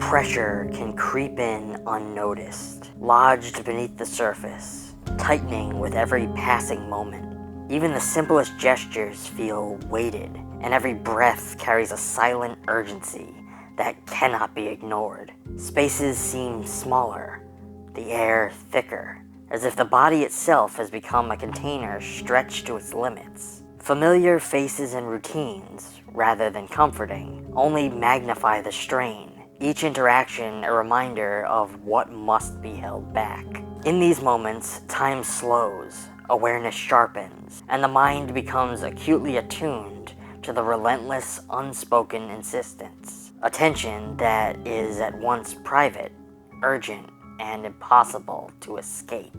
pressure can creep in unnoticed, lodged beneath the surface, tightening with every passing moment. Even the simplest gestures feel weighted, and every breath carries a silent urgency that cannot be ignored. Spaces seem smaller, the air thicker, as if the body itself has become a container stretched to its limits. Familiar faces and routines, rather than comforting, only magnify the strain, each interaction a reminder of what must be held back. In these moments, time slows, awareness sharpens, and the mind becomes acutely attuned to the relentless, unspoken insistence. A tension that is at once private, urgent, and impossible to escape.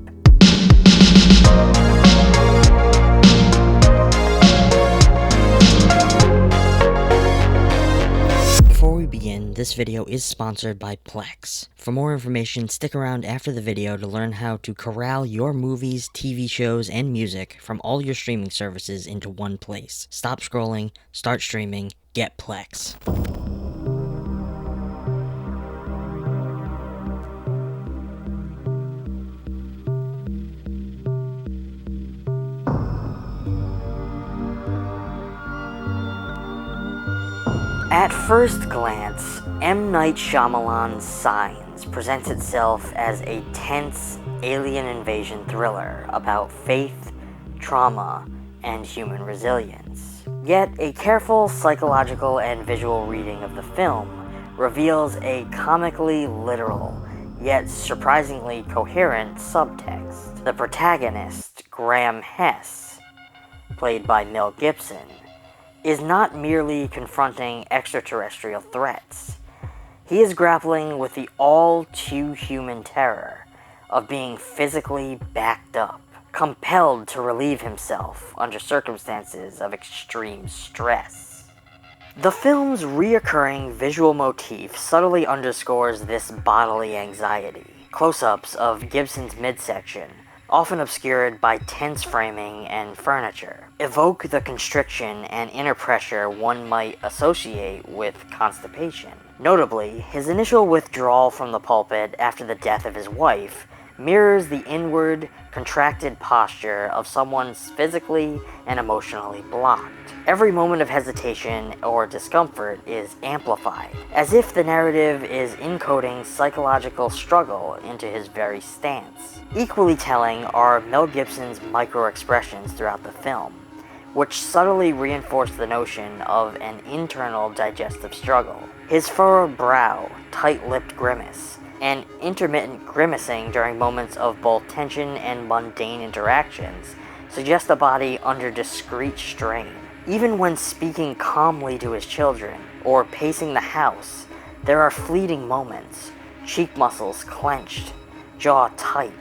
Before we begin, this video is sponsored by Plex. For more information, stick around after the video to learn how to corral your movies, TV shows, and music from all your streaming services into one place. Stop scrolling, start streaming, get Plex. At first glance, M. Night Shyamalan's Signs presents itself as a tense alien invasion thriller about faith, trauma, and human resilience. Yet, a careful psychological and visual reading of the film reveals a comically literal, yet surprisingly coherent subtext. The protagonist, Graham Hess, played by Mel Gibson, is not merely confronting extraterrestrial threats. He is grappling with the all-too-human terror of being physically backed up, compelled to relieve himself under circumstances of extreme stress. The film's reoccurring visual motif subtly underscores this bodily anxiety. Close-ups of Gibson's midsection, often obscured by tense framing and furniture, evoke the constriction and inner pressure one might associate with constipation. Notably, his initial withdrawal from the pulpit after the death of his wife mirrors the inward, contracted posture of someone physically and emotionally blocked. Every moment of hesitation or discomfort is amplified, as if the narrative is encoding psychological struggle into his very stance. Equally telling are Mel Gibson's micro-expressions throughout the film, which subtly reinforce the notion of an internal digestive struggle. His furrowed brow, tight-lipped grimace, and intermittent grimacing during moments of both tension and mundane interactions suggest a body under discrete strain. Even when speaking calmly to his children or pacing the house, there are fleeting moments, cheek muscles clenched, jaw tight,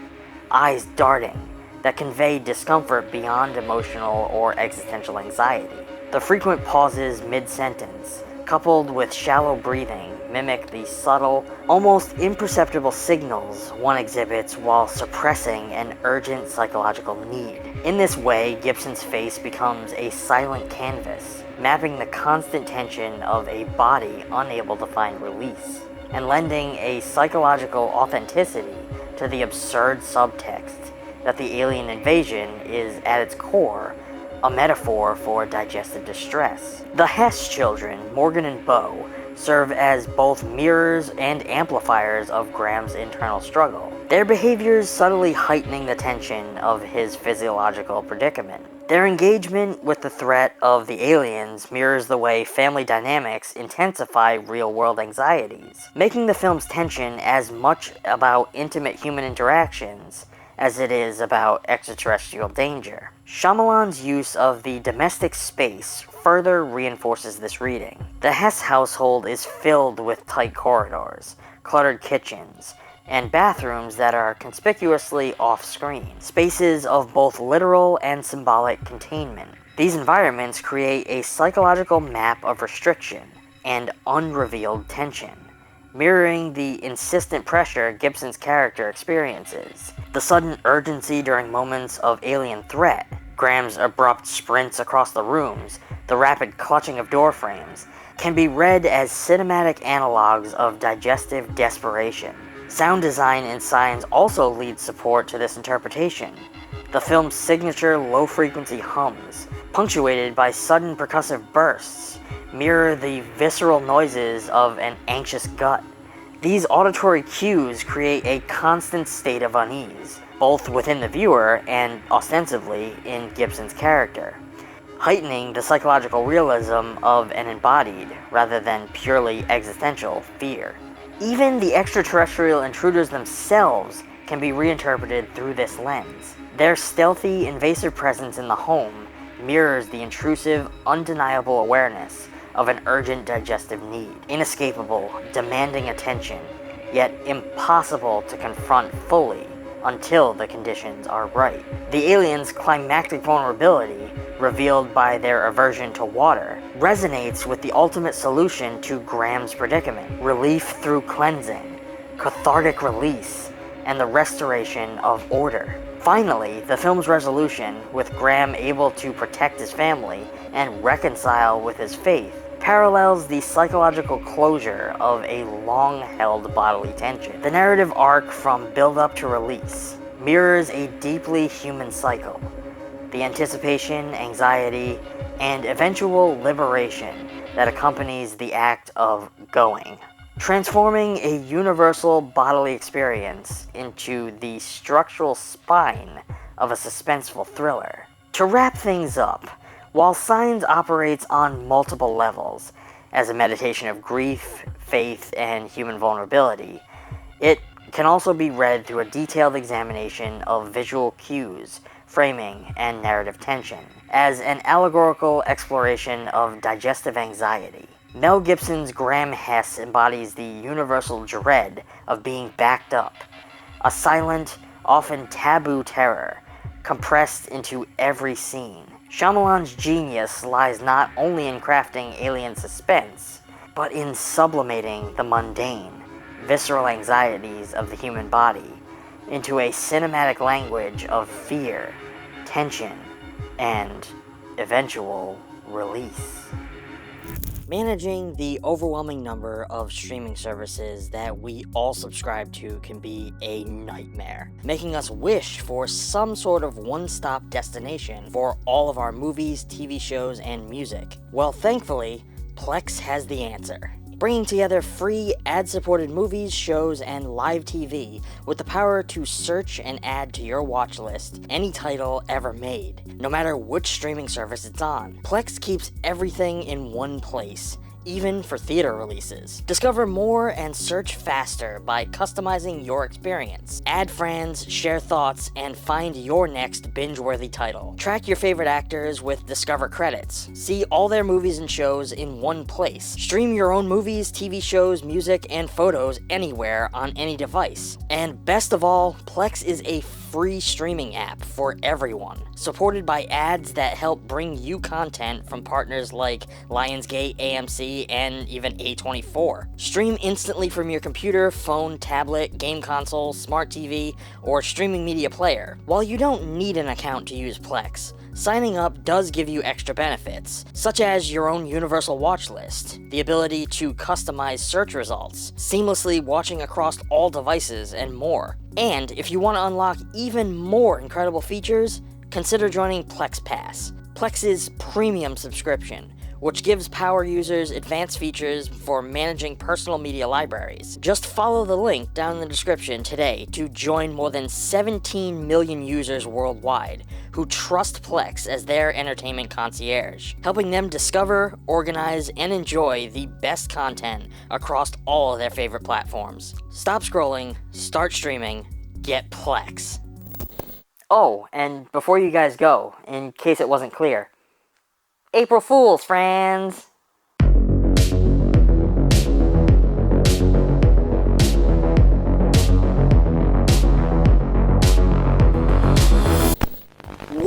eyes darting, that convey discomfort beyond emotional or existential anxiety. The frequent pauses mid-sentence, coupled with shallow breathing, mimic the subtle, almost imperceptible signals one exhibits while suppressing an urgent psychological need. In this way, Gibson's face becomes a silent canvas, mapping the constant tension of a body unable to find release, and lending a psychological authenticity to the absurd subtext that the alien invasion is, at its core, a metaphor for digestive distress. The Hess children, Morgan and Bo, serve as both mirrors and amplifiers of Graham's internal struggle, their behaviors subtly heightening the tension of his physiological predicament. Their engagement with the threat of the aliens mirrors the way family dynamics intensify real-world anxieties, making the film's tension as much about intimate human interactions as it is about extraterrestrial danger. Shyamalan's use of the domestic space further reinforces this reading. The Hess household is filled with tight corridors, cluttered kitchens, and bathrooms that are conspicuously off-screen, spaces of both literal and symbolic containment. These environments create a psychological map of restriction and unrevealed tension, mirroring the insistent pressure Gibson's character experiences. The sudden urgency during moments of alien threat Graham's abrupt sprints across the rooms, the rapid clutching of door frames, can be read as cinematic analogs of digestive desperation. Sound design in Signs also leads support to this interpretation. The film's signature low-frequency hums, punctuated by sudden percussive bursts, mirror the visceral noises of an anxious gut. These auditory cues create a constant state of unease, both within the viewer and, ostensibly, in Gibson's character, heightening the psychological realism of an embodied, rather than purely existential, fear. Even the extraterrestrial intruders themselves can be reinterpreted through this lens. Their stealthy, invasive presence in the home mirrors the intrusive, undeniable awareness of an urgent digestive need, inescapable, demanding attention, yet impossible to confront fully until the conditions are right. The aliens' climactic vulnerability, revealed by their aversion to water, resonates with the ultimate solution to Graham's predicament: relief through cleansing, cathartic release, and the restoration of order. Finally, the film's resolution, with Graham able to protect his family and reconcile with his faith, parallels the psychological closure of a long-held bodily tension. The narrative arc from build-up to release mirrors a deeply human cycle: the anticipation, anxiety, and eventual liberation that accompanies the act of going, transforming a universal bodily experience into the structural spine of a suspenseful thriller. To wrap things up, while Signs operates on multiple levels, as a meditation of grief, faith, and human vulnerability, it can also be read through a detailed examination of visual cues, framing, and narrative tension, as an allegorical exploration of digestive anxiety. Mel Gibson's Graham Hess embodies the universal dread of being backed up, a silent, often taboo terror, compressed into every scene. Shyamalan's genius lies not only in crafting alien suspense, but in sublimating the mundane, visceral anxieties of the human body into a cinematic language of fear, tension, and eventual release. Managing the overwhelming number of streaming services that we all subscribe to can be a nightmare, making us wish for some sort of one-stop destination for all of our movies, TV shows, and music. Well, thankfully, Plex has the answer, bringing together free ad-supported movies, shows, and live TV with the power to search and add to your watch list any title ever made, no matter which streaming service it's on. Plex keeps everything in one place, even for theater releases. Discover more and search faster by customizing your experience. Add friends, share thoughts, and find your next binge-worthy title. Track your favorite actors with Discover credits. See all their movies and shows in one place. Stream your own movies, TV shows, music, and photos anywhere on any device. And best of all, Plex is a free streaming app for everyone, supported by ads that help bring you content from partners like Lionsgate, AMC, and even A24. Stream instantly from your computer, phone, tablet, game console, smart TV, or streaming media player. While you don't need an account to use Plex, signing up does give you extra benefits, such as your own universal watch list, the ability to customize search results, seamlessly watching across all devices, and more. And if you want to unlock even more incredible features, consider joining Plex Pass, Plex's premium subscription, which gives power users advanced features for managing personal media libraries. Just follow the link down in the description today to join more than 17 million users worldwide who trust Plex as their entertainment concierge, helping them discover, organize, and enjoy the best content across all of their favorite platforms. Stop scrolling, start streaming, get Plex. Oh, and before you guys go, in case it wasn't clear, April Fools, friends!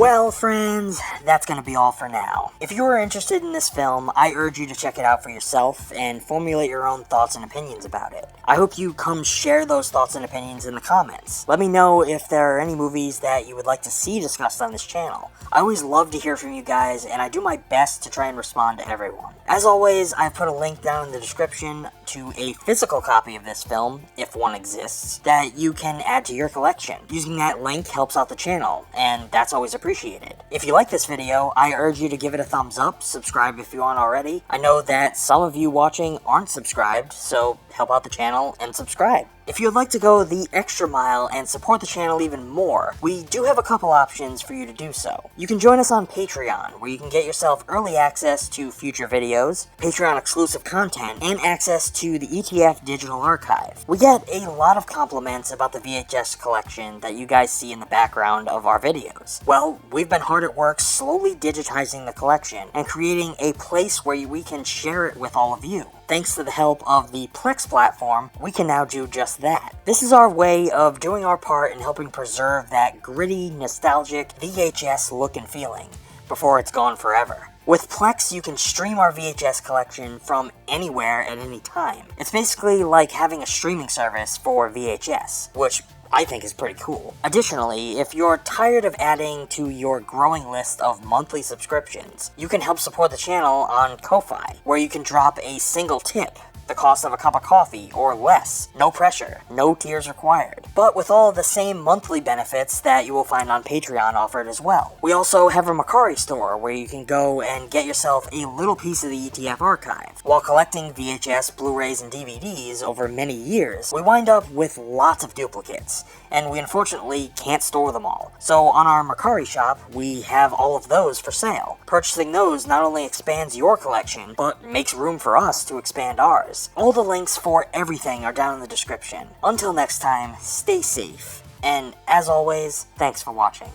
Well, friends, that's gonna be all for now. If you are interested in this film, I urge you to check it out for yourself and formulate your own thoughts and opinions about it. I hope you come share those thoughts and opinions in the comments. Let me know if there are any movies that you would like to see discussed on this channel. I always love to hear from you guys, and I do my best to try and respond to everyone. As always, I've put a link down in the description to a physical copy of this film, if one exists, that you can add to your collection. Using that link helps out the channel, and that's always appreciated. If you like this video, I urge you to give it a thumbs up, subscribe if you aren't already. I know that some of you watching aren't subscribed, so help out the channel and subscribe. If you'd like to go the extra mile and support the channel even more, we do have a couple options for you to do so. You can join us on Patreon, where you can get yourself early access to future videos, Patreon exclusive content, and access to the ETF Digital Archive. We get a lot of compliments about the VHS collection that you guys see in the background of our videos. Well, we've been hard at work slowly digitizing the collection and creating a place where we can share it with all of you. Thanks to the help of the Plex platform, we can now do just that. This is our way of doing our part in helping preserve that gritty, nostalgic VHS look and feeling before it's gone forever. With Plex, you can stream our VHS collection from anywhere at any time. It's basically like having a streaming service for VHS, which I think is pretty cool. Additionally, if you're tired of adding to your growing list of monthly subscriptions, you can help support the channel on Ko-Fi, where you can drop a single tip, the cost of a cup of coffee, or less. No pressure, no tiers required. But with all the same monthly benefits that you will find on Patreon offered as well. We also have a Mercari store where you can go and get yourself a little piece of the ETF archive. While collecting VHS, Blu-rays, and DVDs over many years, we wind up with lots of duplicates, and we unfortunately can't store them all. So on our Mercari shop, we have all of those for sale. Purchasing those not only expands your collection, but makes room for us to expand ours. All the links for everything are down in the description. Until next time, stay safe, and as always, thanks for watching.